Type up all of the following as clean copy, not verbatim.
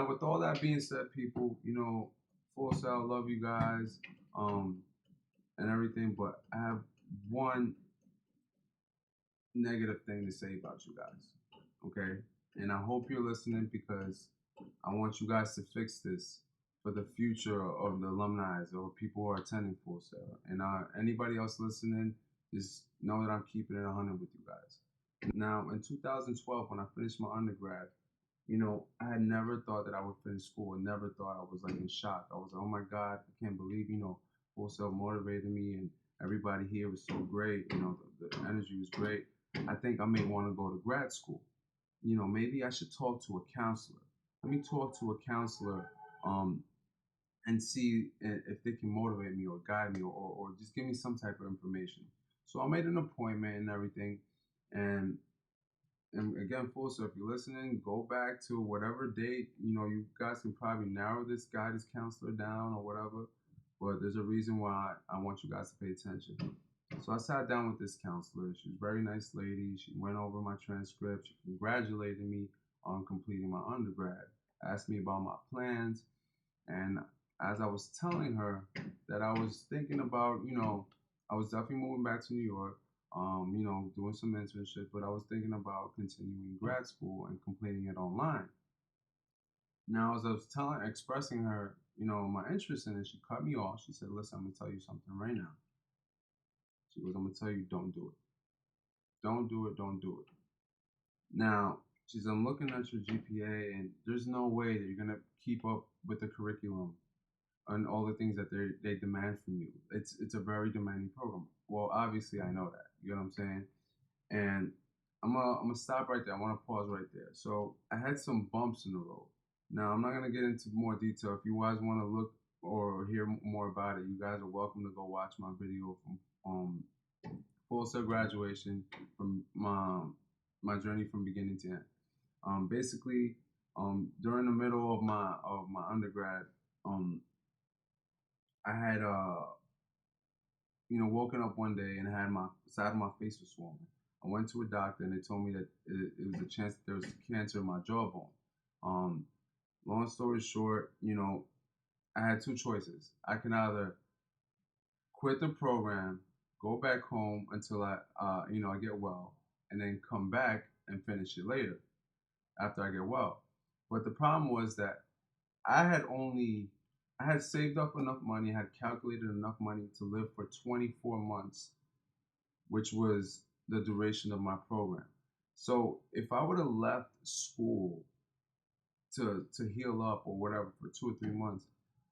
with all that being said, people, Full Sail, love you guys, um, and everything, but I have one negative thing to say about you guys, okay? And I hope you're listening because I want you guys to fix this for the future of the alumni or people who are attending Full Sail. And anybody else listening, just know that I'm keeping it 100 with you guys. Now, in 2012, when I finished my undergrad, I had never thought that I would finish school. I never thought. I was like in shock. I was like, oh my God, I can't believe, Full Sail motivated me and everybody here was so great. The energy was great. I think I may want to go to grad school. Maybe I should talk to a counselor. Let me talk to a counselor um, and see if they can motivate me or guide me or just give me some type of information. So I made an appointment and everything. And and again, Full Sail, if you're listening, go back to whatever date. You guys can probably narrow this guidance counselor down or whatever. But there's a reason why I want you guys to pay attention. So I sat down with this counselor. She was a very nice lady. She went over my transcript. She congratulated me on completing my undergrad, asked me about my plans. And as I was telling her that I was thinking about, I was definitely moving back to New York, doing some internship, but I was thinking about continuing grad school and completing it online. Now, as I was expressing her, my interest in it, she cut me off. She said, "Listen, I'm gonna tell you something right now." She goes, "I'm gonna tell you, don't do it. Don't do it. Don't do it." Now, she said, "I'm looking at your GPA, and there's no way that you're gonna keep up with the curriculum and all the things that they demand from you. It's a very demanding program." Well, obviously, I know that. You know what I'm saying? And I'm gonna stop right there. I want to pause right there. So I had some bumps in the road. Now I'm not gonna get into more detail. If you guys want to look or hear more about it, you guys are welcome to go watch my video from Full Sail graduation, from my journey from beginning to end. Basically, during the middle of my undergrad, um, I had woken up one day and had my side of my face was swollen. I went to a doctor and they told me that it was a chance that there was cancer in my jawbone. Um, Long story short, I had two choices. I can either quit the program, go back home until I get well, and then come back and finish it later after I get well. But the problem was that I had only I had saved up enough money, had calculated enough money to live for 24 months, which was the duration of my program. So if I would have left school to heal up or whatever for 2 or 3 months,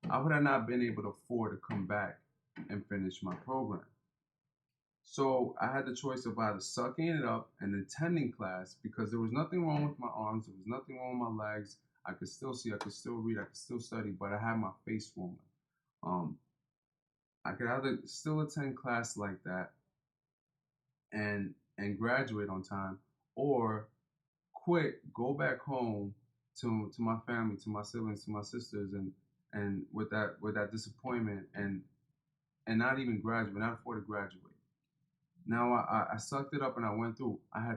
I would have not been able to afford to come back and finish my program. So I had the choice of either sucking it up and attending class because there was nothing wrong with my arms, there was nothing wrong with my legs. I could still see, I could still read, I could still study, but I had my face swollen. Um, I could either still attend class like that and graduate on time, or quit, go back home to my family, to my siblings, to my sisters, and with that disappointment and not even graduate, not afford to graduate. Now I sucked it up and I went through. I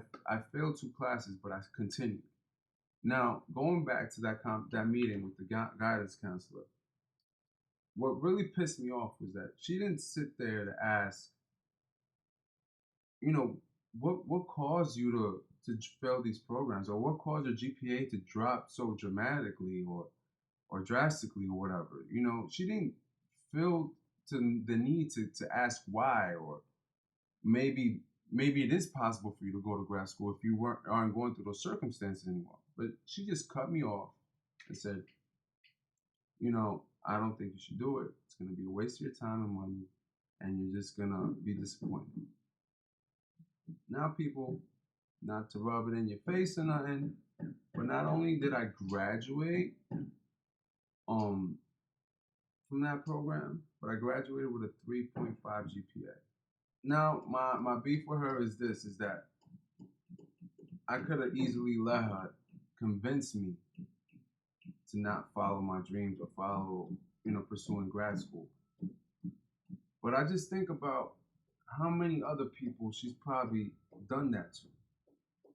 failed two classes, but I continued. Now going back to that meeting with the guidance counselor, what really pissed me off was that she didn't sit there to ask, you know, what caused you to fail these programs, or what caused your GPA to drop so dramatically or drastically or whatever. She didn't feel to the need to ask why, or maybe it is possible for you to go to grad school if you aren't going through those circumstances anymore. But she just cut me off and said, I don't think you should do it. It's going to be a waste of your time and money, and you're just going to be disappointed. Now, people, not to rub it in your face or nothing, but not only did I graduate um from that program, but I graduated with a 3.5 GPA. Now, my beef with her is that I could have easily let her convince me to not follow my dreams or follow, pursuing grad school. But I just think about how many other people she's probably done that to,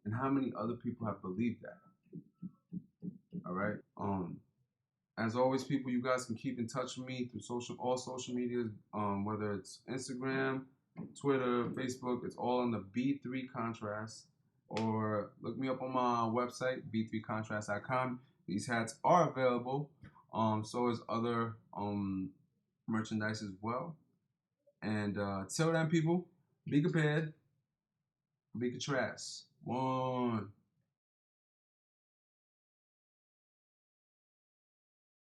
and how many other people have believed that. All right. As always, people, you guys can keep in touch with me through all social medias, whether it's Instagram, Twitter, Facebook. It's all on the B3 Contrast. Or look me up on my website, b3contrast.com. These hats are available. So is other merchandise as well. And till then, people, be prepared, be contrast. One.